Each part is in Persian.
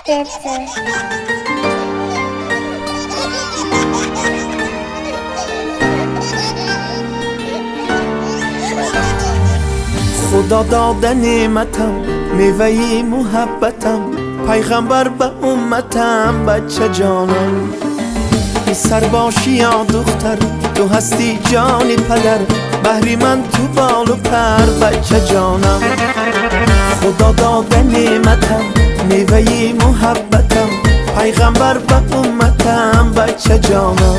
خدا داده نعمتم میوه محبتم پیغمبر به امتم بچه جانم پسر باشی یا دختر تو هستی جان پدر بهری من تو بال و پر بچه جانم خدا داده نعمتم میوه محبتم پیغمبر به امتم بچه جانم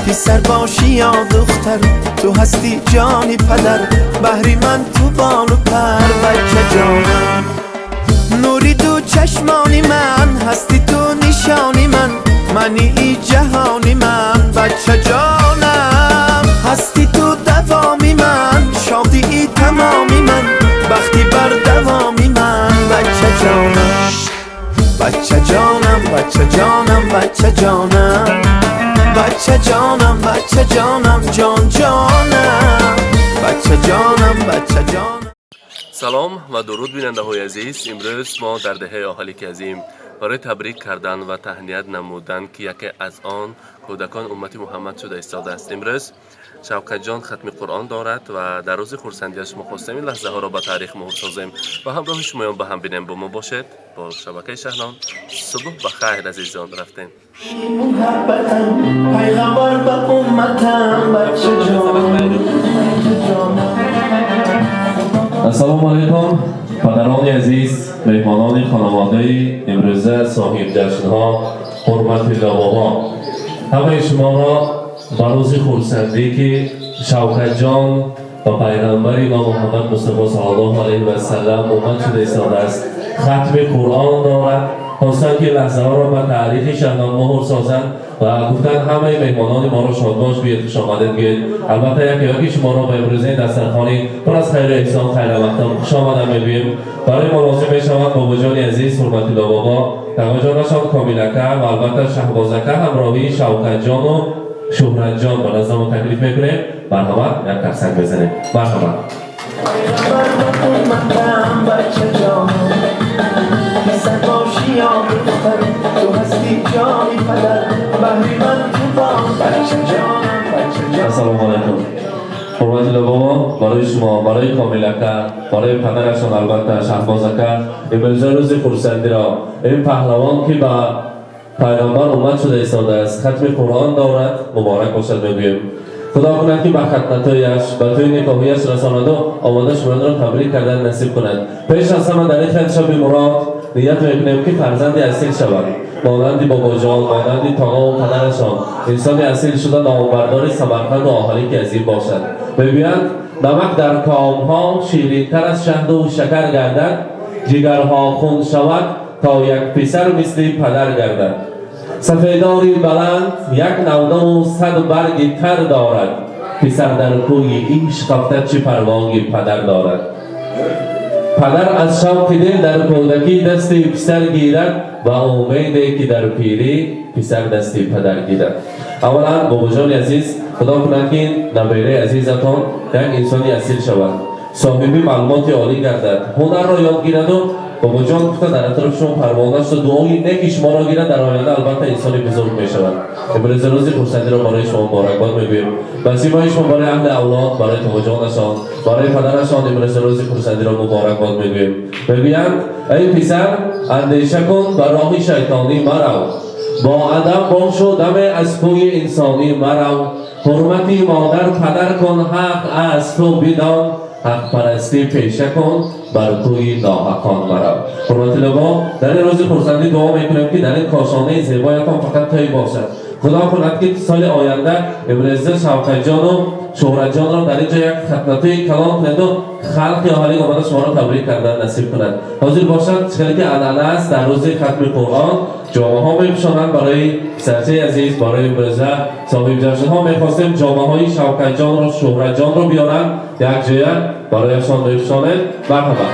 پسر باشی یا دختر تو هستی جان پدر بهری من تو بال و پر بچه جانم نوری تو چشمانی من هستی تو نشانی من منی ای جهانی من بچه جانم هستی تو دوامی من شادی ای تمامی من بختی بر دوامی من بچه جانم بچه جانم بچه جانم بچه جانم بچه جانم بچه جانم جان جانم بچه جانم بچه جانم. سلام و درود بیننده های عزیز. امروز ما در دهه آهالیک عظیم برای تبریک کردن و تهنیت نمودن که یکی از آن کودکان امت محمد شده ایستاده است. امروز شوکت جان ختم قرآن دارد و در روز خرسندیش ما خواستیم این لحظه ها را به تاریخ مهر سازیم و همراه شمایان به هم بینیم. با ما باشد. با شبکه شهنام صبح بخیر عزیزان رفتیم. پیغمبر به امتم بچه جان. السلام علیکم پدران عزیز، مهمانان خانواده امروزه صاحب جشن ها، حرمت بابا، همه شما را به روز خرسندی که شوکت جان و پیغمبر ما محمد مصطفی صلی الله علیه و سلم اومد شده ایستاده است، ختم قرآن دارد. خواستن که لحظه ها را به تاریخ شهنام مهر سازند و گفتن همه مهمانان ما را شادباش بیاید، خوش آمدید بیاید. البته یکی شما را به امروزه دسترخوانی پر از خیر احسان خیر مقدم خوش آمدم میگوییم. برای مناسب میشوند بابا جان عزیز حرمت الله بابا، کاغا جانشان کامیلکه و البته شهبازکه همراهی شوکت جان و شهرت جان به نظام تکلیف میکنیم. مرحبا، یک ترسک بزنیم. مرحبا. السلام علیکم. حرمت الله بابا، برای شما، برای کامیلکه، برای پدرشان البته شهبازکه، امروز روز خرسندی را این پهلوان که به پیغمبر اومد شده ایستاده است، ختم قرآن دارد، مبارک باشد میگوییم. خدا کند که به ختنتایش به توی نکاحیش رساند و آماده شما را تبریک کردن نصیب کند. پیش از همه در این خیلی شب مراد نیت میکنیم که فرزند اصیل شود، مانند بابا جان، مانند تاقا و پدرشان انسان اصیل شده نامبردار سمرقند و آهالیک عظیم باشد. بگویند نمک در کامها شیرین‌تر از شهد و شکر گردد، جگرها خون شود تا یک پسر مثل پدر گردد. سفیداری بلند یک نوده و 100 برگ تر دارد، پسر در کوی عشق رفته چه پروای پدر دارد. پدر از شوق دل در کودکی دست پسر گیرد و امیدی که در پیری پسر دست پدر گیرد. اولا بابا جان عزیز، خدا کند که نبیره عزیزتان یک انسانی اصیل شود، صاحب معلومات عالی گردد، هنر را یاد گیرد و بابا جان گفته در اطراف شما پروانه است و دعای نیک شما را گیرد، در آینده البته انسانی بزرگ می شود. امروز روز خرسندی را برای شما مبارکباد میگویم. وظیفه شما برای اهل اولاد، برای بابا جانشان، برای پدرشان امروز روز خرسندی را مبارکباد میگویم. میگویند ای پسر اندیشه کن بر راه شیطانی مرو، با ادب باش و دم از کوی انسانی مرو، حرمتی مادر پدر کن حق از تو بدان، حق پرستی پیشه کن بر کوی ناحقان مرو. حرمت الله، در این روز خرسندی دعا میکنیم که در این کاشانه زیبایتان فقط طی باشد. خدا کند که سال آینده امروز شوکت جان و شهرت جان را در اینجا یک ختنه کلام کند و خلق اهالی آمده شما را تبریک کردن نصیب کند. حاضر باشد چیزی که عدل است در روز ختم قرآن جامعه ها میپوشانند. برای سرچه عزیز، برای امروز صاحب جشن ها میخواستیم جامعه های شوکت جان و شهرت جان را بیارند یک جای برایشان میپوشانند. مرحبا.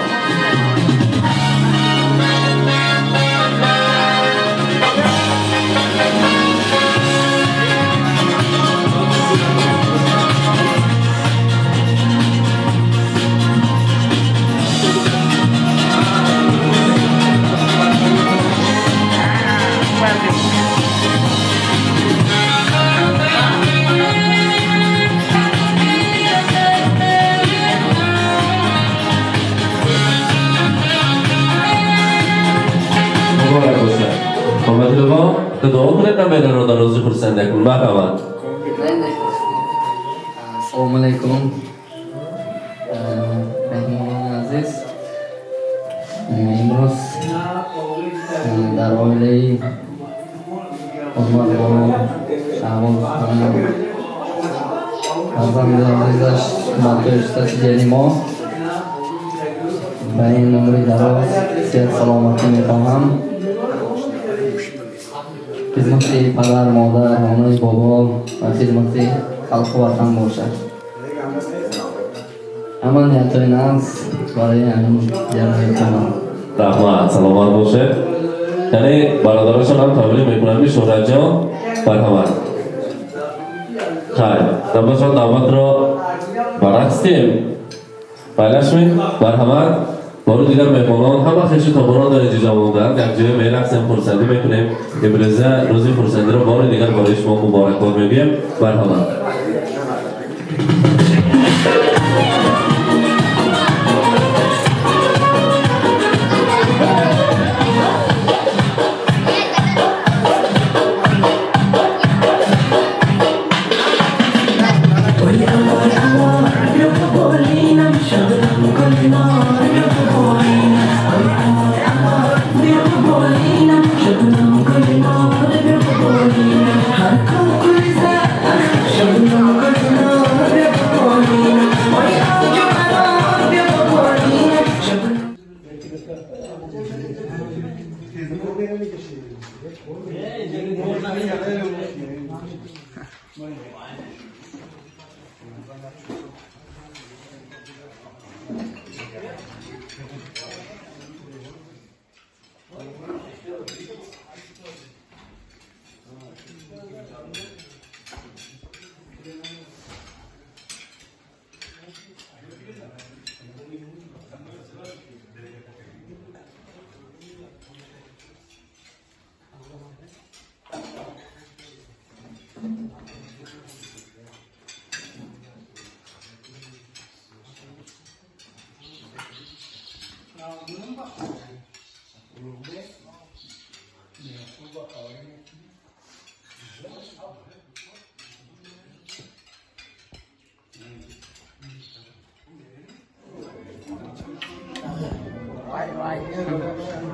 kamera رو در روز خورسنده کن مرحبا السلام علیکم مهمانان عزیز امروز در آیله حضمت با شعبان فرزند عزیزش مدرسه جنی ما به این عمری دراز صحت سلامتی میخواهم خدمت پدر مادر نانای بابا و خدمت خلق وطن باشد اما نیتوی ناز برای همین جمعی کنم رحمت سلامت باشه یعنی برادراشون هم تبریک میکنم شهرت جان مرحمت خیر نمازشان دعوت را برقصیم بلشمی مرحمت بارو دیگر مهمانان همه خیشی تابران در اجازه موندند یک جای میرقصیم فرسندی میکنیم امروزه روزی فرسندی را بار دیگر برای شما مبارکباد میگیم مرحمت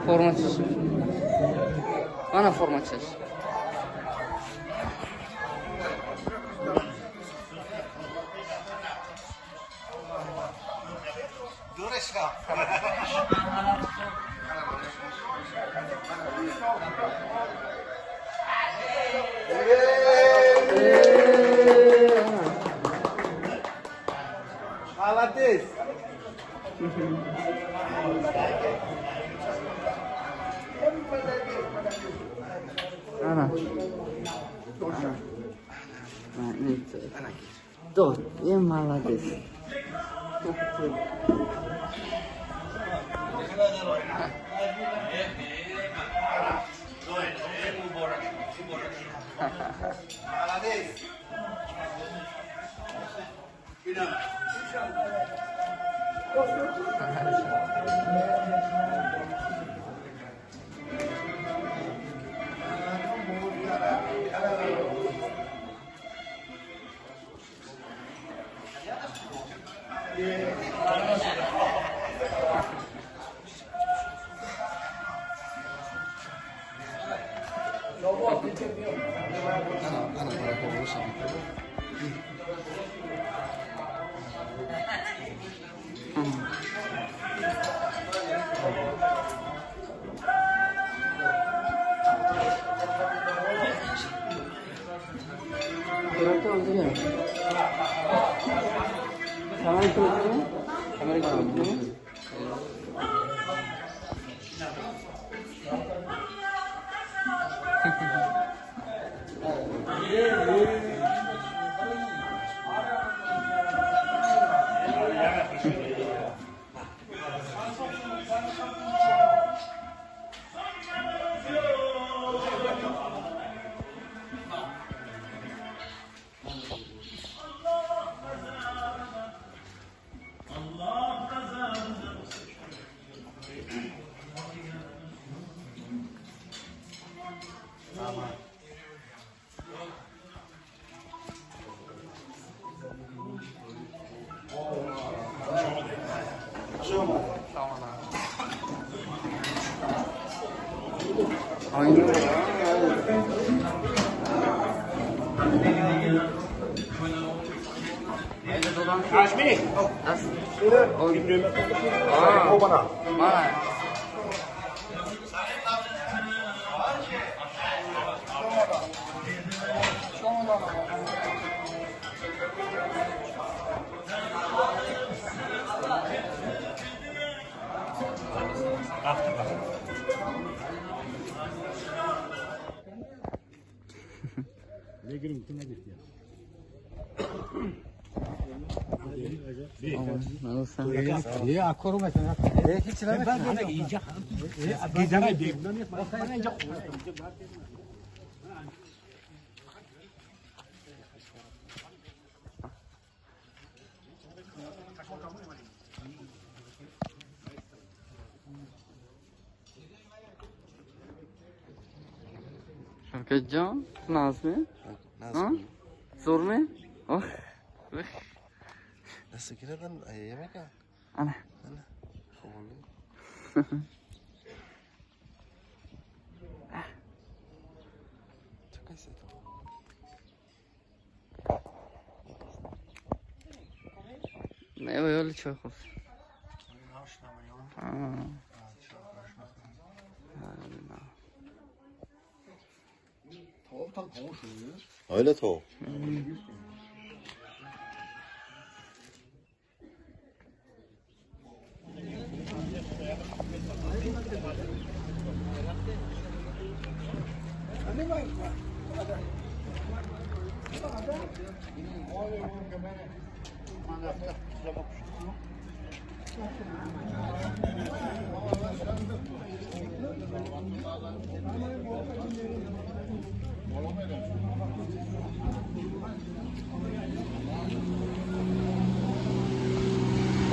Forma çeşim. Bana forma çeş. Malates. Ana. Dor, je malades. Shavkat jon, tunasizmi? Zo'rmi? Nasıl girdin? Yemek ya. Ana. Çok iyisi. Ne böyle çok olsun. Öyle tavuk.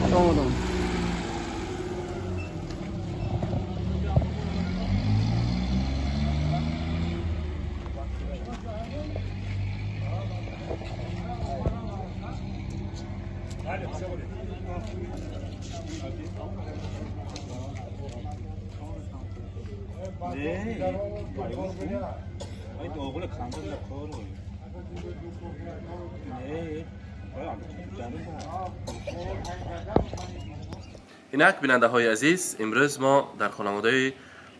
Tamam. اینک بیننده های عزیز، امروز ما در خانواده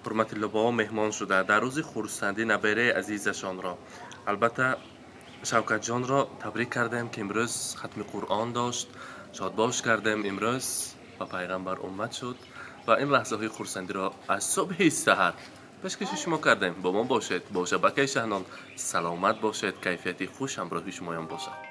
حرمت الله بابا مهمان شده در روز خورسندی نبره عزیزشان را، البته شوکت جان را تبریک کردیم که امروز ختم قرآن داشت، شادباش کردیم امروز و پیغمبر امت شد و این لحظه های خورسندی را از صبح سحر پیشکش شما کردیم. با ما باشید، با شبکه شهنان سلامت باشید، کیفیتی خوش همراه شما باشد.